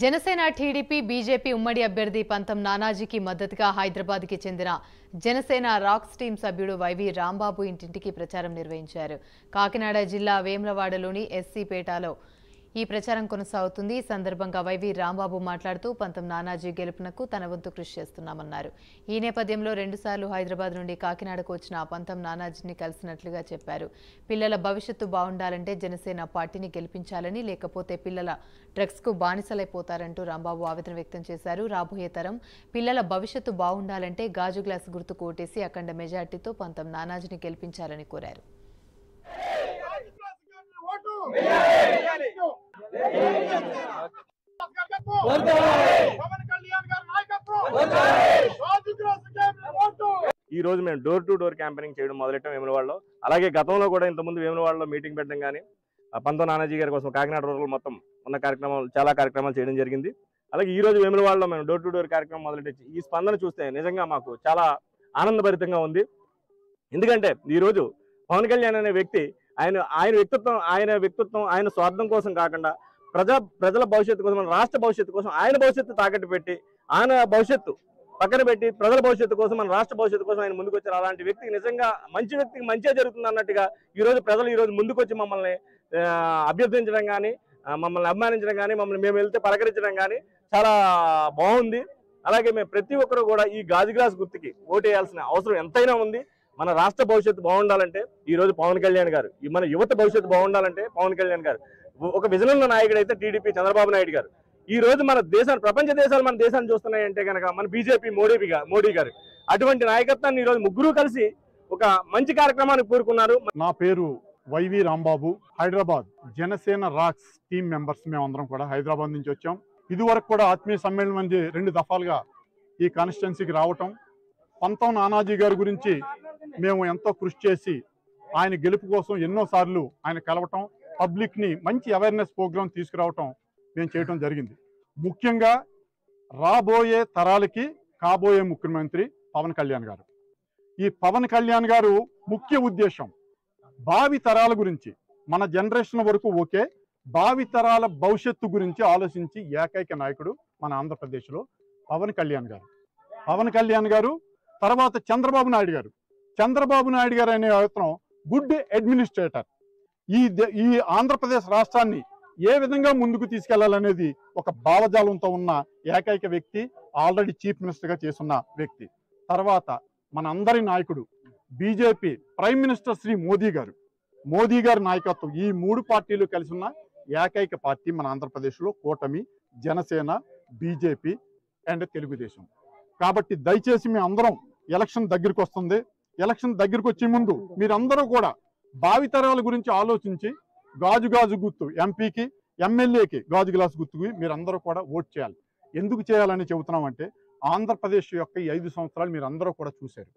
Janasena TDP BJP ఉమ్మడి అభ్యర్థి పంతం నానాజీకి మద్దతుగా హైదరాబాద్కి చెందిన జనసేన రాక్స్ టీం సభ్యుడు వైవి రాంబాబు ఇంటింటికి ప్రచారం నిర్వహించారు. కాకినాడ జిల్లా వేములవాడలోని ఎస్సీ పేటలో ఈ ప్రచారం కొనసాగుతుంది. ఈ సందర్భంగా వైవి రాంబాబు మాట్లాడుతూ పంతం నానాజీ గెలుపునకు తన వంతు కృషి చేస్తున్నామన్నారు. ఈ నేపథ్యంలో 2 సార్లు హైదరాబాద్ నుండి కాకినాడకు వచ్చిన పంతం నానాజీని కలిసినట్లుగా చెప్పారు. పిల్లల భవిష్యత్తు బాగుండాలంటే జనసేన పార్టీని గెలిపించాలని, లేకపోతే పిల్లల డ్రగ్స్కు బానిసలైపోతారంటూ రాంబాబు ఆవేదన వ్యక్తం చేశారు. రాబోయే తరం పిల్లల భవిష్యత్తు బాగుండాలంటే గాజు గ్లాస్ గుర్తుకు ఓటేసి అఖండ మెజార్టీతో పంతం నానాజీని గెలిపించాలని కోరారు. ఈ రోజు మేము డోర్ టు డోర్ క్యాంపెయినింగ్ చేయడం మొదలెట్టాం వేములవాడలో. అలాగే గతంలో కూడా ఇంతకుముందు వేములవాడలో మీటింగ్ పెట్టడం కానీ పంతం నానాజీ గారి కోసం కాకినాడ రూరల్ మొత్తం ఉన్న చాలా కార్యక్రమాలు చేయడం జరిగింది. అలాగే ఈ రోజు వేములవాడలో మేము డోర్ టు డోర్ కార్యక్రమం మొదలెట్టి ఈ స్పందన చూస్తే నిజంగా మాకు చాలా ఆనందభరితంగా ఉంది. ఎందుకంటే ఈరోజు పవన్ కళ్యాణ్ అనే వ్యక్తి ఆయన వ్యక్తిత్వం ఆయన స్వార్థం కోసం కాకుండా ప్రజల భవిష్యత్తు కోసం, రాష్ట్ర భవిష్యత్తు కోసం, ఆయన భవిష్యత్తు తాకట్టు పెట్టి ఆయన భవిష్యత్తు పక్కన పెట్టి ప్రజల భవిష్యత్తు కోసం, మన రాష్ట్ర భవిష్యత్తు కోసం ఆయన ముందుకు వచ్చారు. అలాంటి వ్యక్తికి నిజంగా మంచి వ్యక్తికి మంచిగా జరుగుతుంది అన్నట్టుగా ప్రజలు ఈరోజు ముందుకు వచ్చి మమ్మల్ని అభ్యర్థించడం కానీ, మమ్మల్ని అభిమానించడం కానీ, మమ్మల్ని మేము వెళ్తే పలకరించడం కానీ చాలా బాగుంది. అలాగే మేము ప్రతి ఒక్కరు కూడా ఈ గాజు గ్లాస్ గుర్తుకి ఓటేయాల్సిన అవసరం ఎంతైనా ఉంది. మన రాష్ట్ర భవిష్యత్తు బాగుండాలంటే ఈ రోజు పవన్ కళ్యాణ్ గారు, మన యువత భవిష్యత్తు బాగుండాలంటే పవన్ కళ్యాణ్ గారు, ఒక విజన్ ఉన్న నాయకుడు అయితే టీడీపీ చంద్రబాబు నాయుడు గారు. ఈ రోజు మన దేశాన్ని, ప్రపంచ దేశాలు మన దేశాన్ని చూస్తున్నాయంటే కనుక మన బీజేపీ మోడీ గారు. అటువంటి నాయకత్వాన్ని ఈ రోజు ముగ్గురు కలిసి ఒక మంచి కార్యక్రమాన్ని కోరుకున్నారు. నా పేరు Y V Rambabu. Hyderabad Janasena rocks team members మేమందరం కూడా హైదరాబాద్ నుంచి వచ్చాం. ఇదివరకు కూడా ఆత్మీయ సమ్మేళనం నుంచి 2 దఫాలుగా ఈ కాన్స్టిట్యున్సీకి రావటం, పంతం నానాజీ గారి గురించి మేము ఎంతో కృషి చేసి ఆయన గెలుపు కోసం ఎన్నోసార్లు ఆయన కలవటం, పబ్లిక్ని మంచి అవేర్నెస్ ప్రోగ్రాం తీసుకురావటం మేము చేయటం జరిగింది. ముఖ్యంగా రాబోయే తరాలకి కాబోయే ముఖ్యమంత్రి పవన్ కళ్యాణ్ గారు. ఈ పవన్ కళ్యాణ్ గారు ముఖ్య ఉద్దేశం భావి తరాల గురించి, మన జనరేషన్ వరకు ఓకే, భావి తరాల భవిష్యత్తు గురించి ఆలోచించి ఏకైక నాయకుడు మన ఆంధ్రప్రదేశ్లో పవన్ కళ్యాణ్ గారు. పవన్ కళ్యాణ్ గారు తర్వాత చంద్రబాబు నాయుడు గారు అనే అతను గుడ్ అడ్మినిస్ట్రేటర్. ఈ ఆంధ్రప్రదేశ్ రాష్ట్రాన్ని ఏ విధంగా ముందుకు తీసుకెళ్లాలనేది ఒక భావజాలంతో ఉన్న ఏకైక వ్యక్తి, ఆల్రెడీ చీఫ్ మినిస్టర్గా చేస్తున్న వ్యక్తి. తర్వాత మన అందరి నాయకుడు BJP prime minister Shri Modi గారి నాయకత్వం. ఈ 3 పార్టీలు కలిసి ఉన్న ఏకైక పార్టీ మన ఆంధ్రప్రదేశ్లో కూటమి జనసేన, బీజేపీ అండ్ తెలుగుదేశం. కాబట్టి దయచేసి మీ అందరం, ఎలక్షన్ దగ్గరికి వస్తుంది, ఎలక్షన్ దగ్గరికి వచ్చే ముందు మీరందరూ కూడా భావితరాల గురించి ఆలోచించి గాజు గుర్తు ఎంపీకి, ఎమ్మెల్యేకి గాజు గ్లాస్ గుర్తుకి మీరందరూ కూడా ఓట్ చేయాలి. ఎందుకు చేయాలని చెబుతున్నామంటే ఆంధ్రప్రదేశ్ యొక్క ఈ 5 సంవత్సరాలు మీరందరూ కూడా చూశారు.